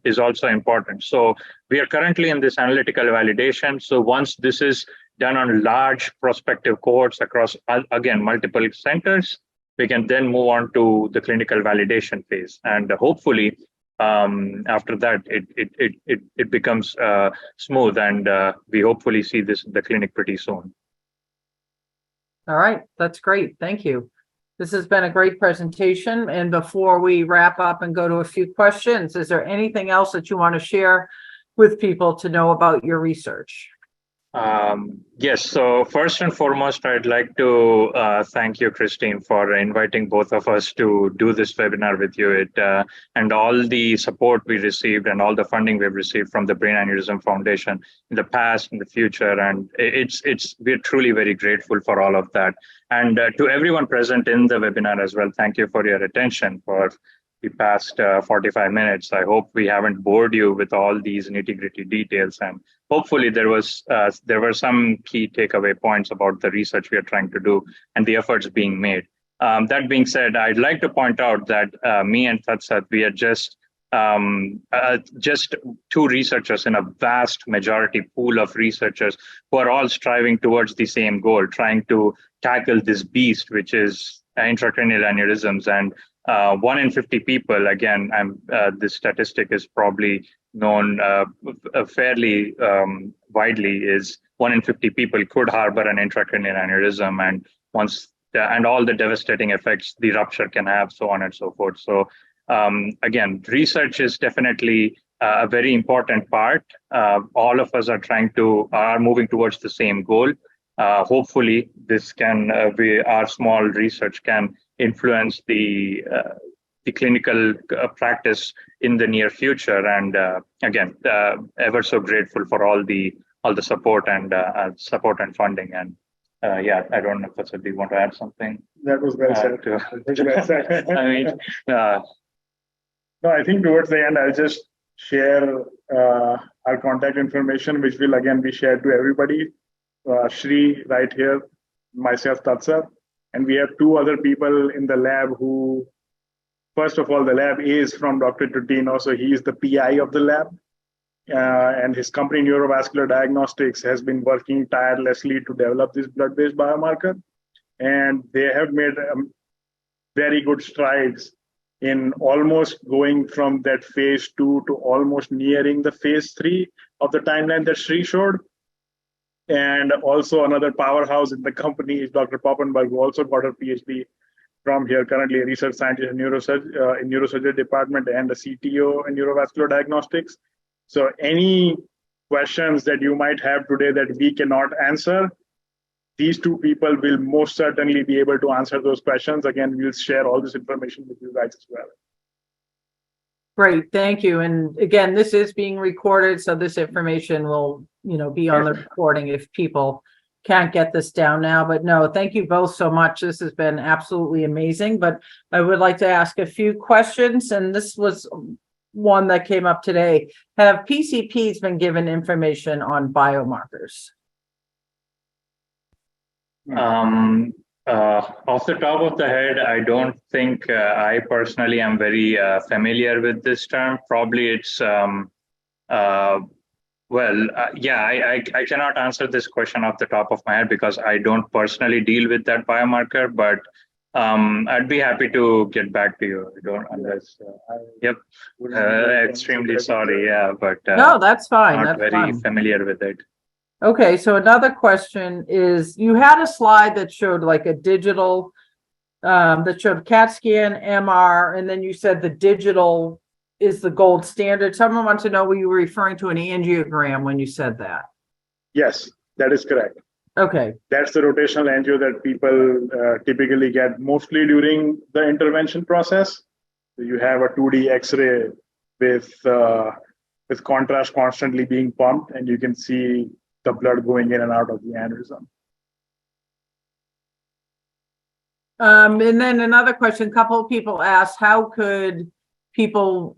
is also important. So we are currently in this analytical validation. So once this is done on large prospective cohorts across, again, multiple centers, we can then move on to the clinical validation phase. And hopefully, after that, it becomes smooth, and we hopefully see this in the clinic pretty soon. All right, that's great. Thank you. This has been a great presentation. And before we wrap up and go to a few questions, is there anything else that you want to share with people to know about your research? Yes. So first and foremost, I'd like to thank you, Christine, for inviting both of us to do this webinar with you. And all the support we received and all the funding we've received from the Brain Aneurysm Foundation in the past and the future. And we're truly very grateful for all of that. And to everyone present in the webinar as well, thank you for your attention for the past 45 minutes. I hope we haven't bored you with all these nitty-gritty details, and hopefully there were some key takeaway points about the research we are trying to do and the efforts being made. That being said, I'd like to point out that me and Tatsat, we are just two researchers in a vast majority pool of researchers who are all striving towards the same goal, trying to tackle this beast, which is intracranial aneurysms. And 1 in 50 people, again, this statistic is probably known fairly widely, is 1 in 50 people could harbor an intracranial aneurysm, and all the devastating effects the rupture can have, so on and so forth. So again, research is definitely a very important part. All of us are moving towards the same goal. Hopefully, our small research can influence the clinical practice in the near future. And again, ever so grateful for all the support and funding. And yeah, I don't know if do you want to add something? That was well said. I mean, no, I think towards the end, I'll just share our contact information, which will again be shared to everybody. Shri right here, myself, Tatsat, and we have 2 other people in the lab who, first of all, the lab is from Dr. Tutino, so he is the PI of the lab, and his company Neurovascular Diagnostics has been working tirelessly to develop this blood-based biomarker, and they have made very good strides in almost going from that phase 2 to almost nearing the phase 3 of the timeline that Shri showed. And also another powerhouse in the company is Dr. Poppenberg, who also got her PhD from here, currently a research scientist in neurosurgery department and a CTO in neurovascular diagnostics. So any questions that you might have today that we cannot answer, these 2 people will most certainly be able to answer those questions. Again, we'll share all this information with you guys as well. Great, thank you. And again, this is being recorded, so this information will, be on the recording if people can't get this down now, but no, thank you both so much. This has been absolutely amazing, but I would like to ask a few questions, and this was one that came up today. Have PCPs been given information on biomarkers? Off the top of the head, I don't think I personally am very familiar with this term. Probably it's, I cannot answer this question off the top of my head because I don't personally deal with that biomarker, but I'd be happy to get back to you. Extremely sorry. Yeah, but no, that's fine. Not that's very fine. familiar with it. Okay, so another question is, you had a slide that showed like a digital, that showed CAT scan, MR, and then you said the digital is the gold standard. Someone wants to know, were you referring to an angiogram when you said that? Yes, that is correct. Okay. That's the rotational angio that people typically get mostly during the intervention process. So you have a 2D X-ray with contrast constantly being pumped, and you can see the blood going in and out of the aneurysm. And then another question, a couple of people asked, how could people,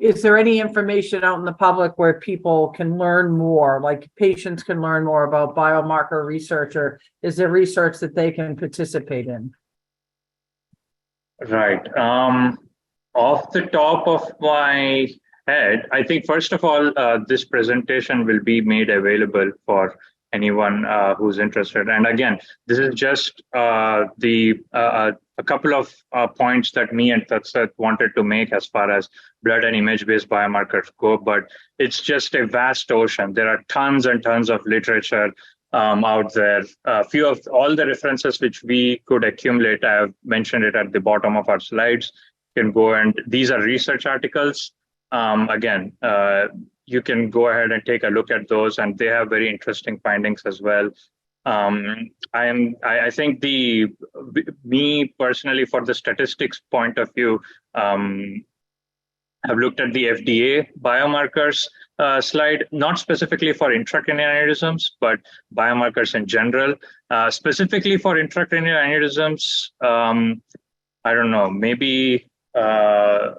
is there any information out in the public where people can learn more, like patients can learn more about biomarker research, or is there research that they can participate in? Right. Off the top of my head, I think first of all, this presentation will be made available for anyone who's interested. And again, this is just a couple of points that me and Tatsat wanted to make as far as blood and image-based biomarkers go, but it's just a vast ocean. There are tons and tons of literature out there. A few of all the references which we could accumulate, I have mentioned it at the bottom of our slides. You can go, and these are research articles. You can go ahead and take a look at those, and they have very interesting findings as well. I think me personally, for the statistics point of view, have looked at the FDA biomarkers slide, not specifically for intracranial aneurysms, but biomarkers in general. Specifically for intracranial aneurysms, I don't know, maybe. I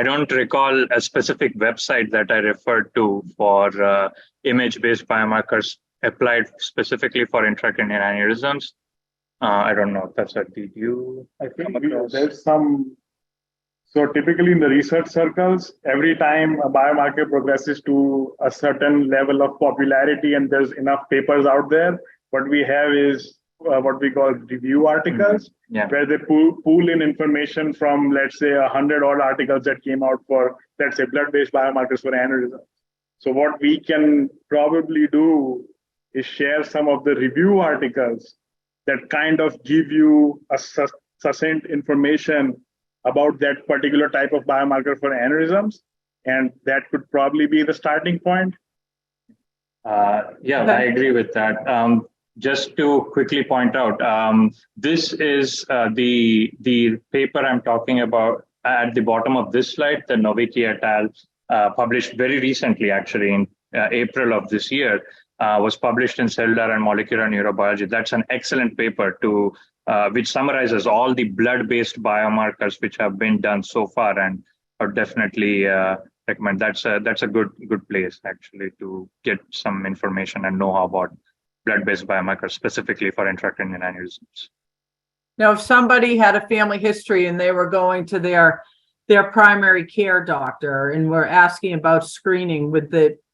don't recall a specific website that I referred to for image-based biomarkers applied specifically for intracranial aneurysms. I don't know if that's a did you? I think there's some. So typically in the research circles, every time a biomarker progresses to a certain level of popularity and there's enough papers out there, what we have is what we call review articles, where they pool in information from, let's say, 100 odd articles that came out for, let's say, blood-based biomarkers for aneurysm. So what we can probably do is share some of the review articles that kind of give you a succinct information about that particular type of biomarker for aneurysms, and that could probably be the starting point. I agree with that. Just to quickly point out, this is the paper I'm talking about at the bottom of this slide, the Novicki et al. Published very recently, actually in April of this year, was published in Cellular and Molecular Neurobiology. That's an excellent paper which summarizes all the blood-based biomarkers which have been done so far, and I would definitely recommend. That's a good place actually to get some information and know about blood-based biomarkers specifically for intracranial aneurysms. Now, if somebody had a family history and they were going to their primary care doctor and were asking about screening,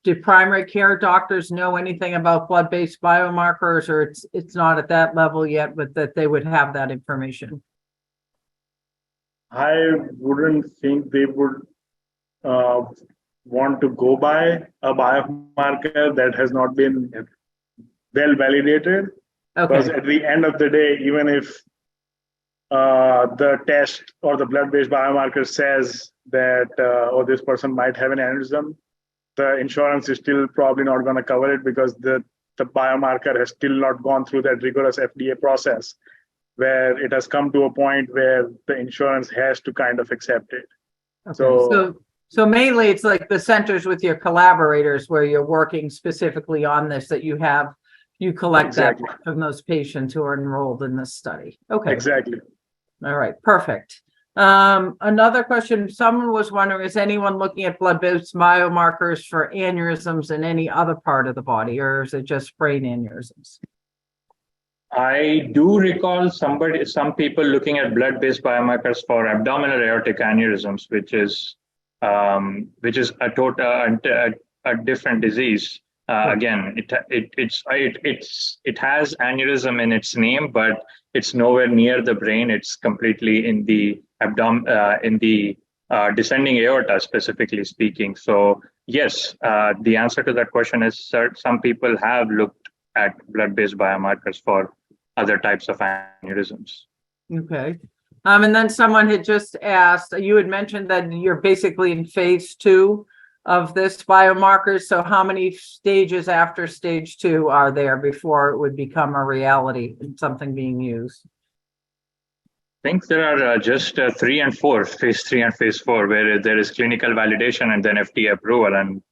do primary care doctors know anything about blood-based biomarkers, or it's not at that level yet, but that they would have that information? I wouldn't think they would want to go by a biomarker that has not been well validated. Because at the end of the day, even if the test or the blood-based biomarker says that this person might have an aneurysm, the insurance is still probably not going to cover it because the biomarker has still not gone through that rigorous FDA process where it has come to a point where the insurance has to kind of accept it. So So mainly it's like the centers with your collaborators where you're working specifically on this, that you collect Exactly. that from those patients who are enrolled in this study. Okay. Exactly. All right, perfect. Another question, someone was wondering, is anyone looking at blood-based biomarkers for aneurysms in any other part of the body, or is it just brain aneurysms? I do recall some people looking at blood-based biomarkers for abdominal aortic aneurysms, which is a different disease. Again, it has aneurysm in its name, but it's nowhere near the brain. It's completely in the descending aorta, specifically speaking. So yes, the answer to that question is some people have looked at blood-based biomarkers for other types of aneurysms. Okay. And then someone had just asked, you had mentioned that you're basically in phase 2 of this biomarkers. So how many stages after stage 2 are there before it would become a reality and something being used? I think there are just 3 and 4, phase 3 and phase 4, where there is clinical validation and then FDA approval, and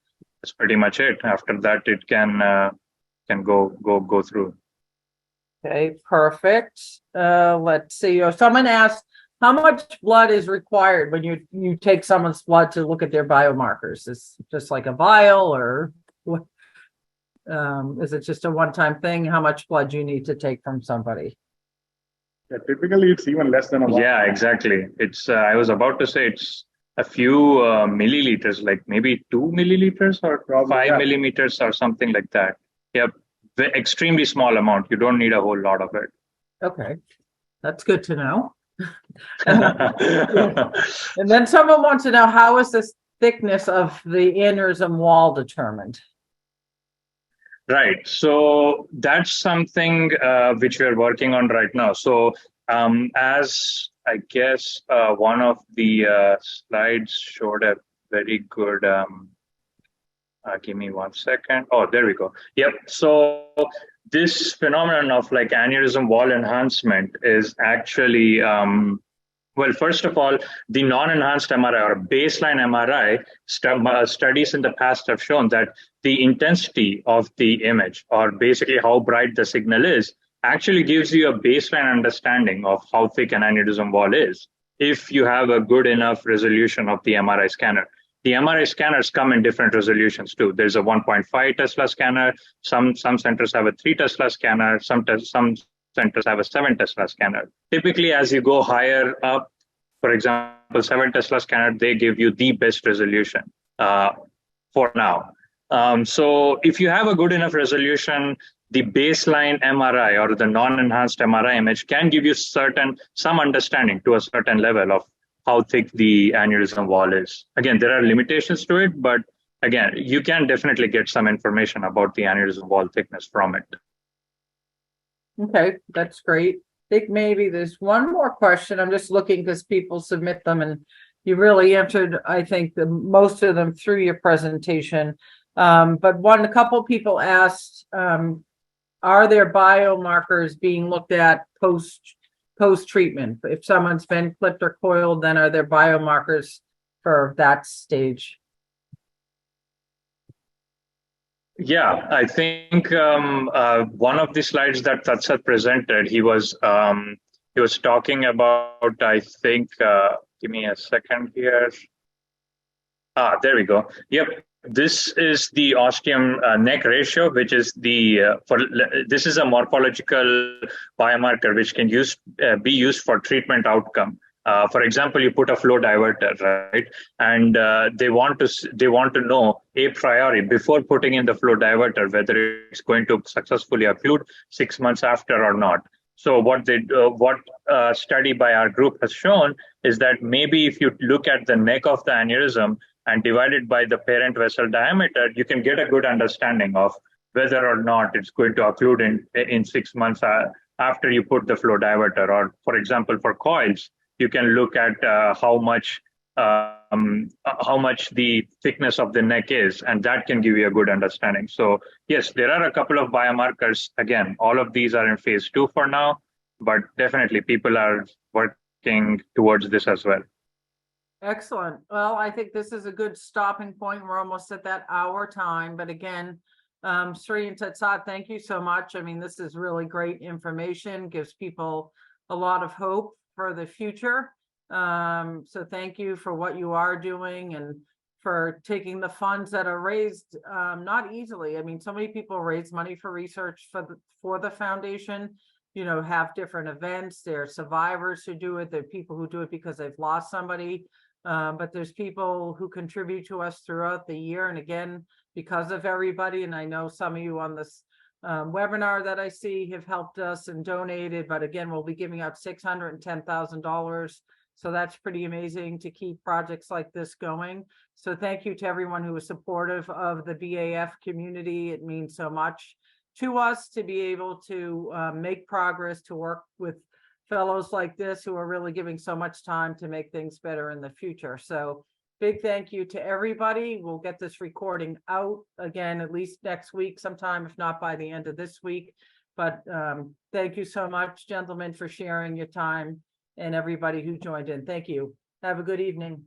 that's pretty much it. After that, it can go through. Okay, perfect. Let's see. Someone asked, how much blood is required when you take someone's blood to look at their biomarkers? Is it just like a vial, or what? Is it just a one-time thing? How much blood do you need to take from somebody? Yeah, typically, it's even less than a vial. Yeah, exactly. It's I was about to say it's a few milliliters, like maybe 2 milliliters or Probably, 5 yeah. millimeters or something like that. Yep, extremely small amount. You don't need a whole lot of it. Okay, that's good to know. And then someone wants to know, how is the thickness of the aneurysm wall determined? Right. So that's something which we are working on right now. So as I guess one of the slides showed a very good, give me 1 second. Oh, there we go. Yep. So this phenomenon of like aneurysm wall enhancement is actually, well, first of all, the non-enhanced MRI or baseline MRI studies in the past have shown that the intensity of the image, or basically how bright the signal is, actually gives you a baseline understanding of how thick an aneurysm wall is, if you have a good enough resolution of the MRI scanner. The MRI scanners come in different resolutions too. There's a 1.5 Tesla scanner. Some centers have a 3 Tesla scanner. Some centers have a 7 Tesla scanner. Typically, as you go higher up, for example, 7 Tesla scanner, they give you the best resolution for now. So if you have a good enough resolution, the baseline MRI or the non-enhanced MRI image can give you some understanding to a certain level of how thick the aneurysm wall is. Again, there are limitations to it, but again, you can definitely get some information about the aneurysm wall thickness from it. Okay, that's great. I think maybe there's one more question. I'm just looking because people submit them, and you really answered, I think, most of them through your presentation. But a couple people asked, are there biomarkers being looked at post-treatment? If someone's been clipped or coiled, then are there biomarkers for that stage? Yeah, I think one of the slides that Tatsat presented, he was talking about, I think, give me a second here. There we go. Yep. This is the ostium neck ratio, which is this is a morphological biomarker which can be used for treatment outcome. For example, you put a flow diverter, right? And they want to know a priori before putting in the flow diverter whether it's going to successfully occlude 6 months after or not. So what study by our group has shown is that maybe if you look at the neck of the aneurysm and divide it by the parent vessel diameter, you can get a good understanding of whether or not it's going to occlude in 6 months after you put the flow diverter. Or, for example, for coils, you can look at how much the thickness of the neck is, and that can give you a good understanding. So yes, there are a couple of biomarkers. Again, all of these are in phase 2 for now, but definitely people are working towards this as well. Excellent. Well, I think this is a good stopping point. We're almost at that hour time, but again, Sri and Tatsat, thank you so much. I mean, this is really great information, gives people a lot of hope for the future. So thank you for what you are doing and for taking the funds that are raised, not easily. I mean, so many people raise money for research for the foundation, you know, have different events. There are survivors who do it. There are people who do it because they've lost somebody. But there's people who contribute to us throughout the year. And again, because of everybody, and I know some of you on this webinar that I see have helped us and donated, but again, we'll be giving out $610,000. So that's pretty amazing to keep projects like this going. So thank you to everyone who was supportive of the BAF community. It means so much to us to be able to make progress, to work with fellows like this who are really giving so much time to make things better in the future. So big thank you to everybody. We'll get this recording out again, at least next week sometime, if not by the end of this week. But thank you so much, gentlemen, for sharing your time and everybody who joined in. Thank you. Have a good evening.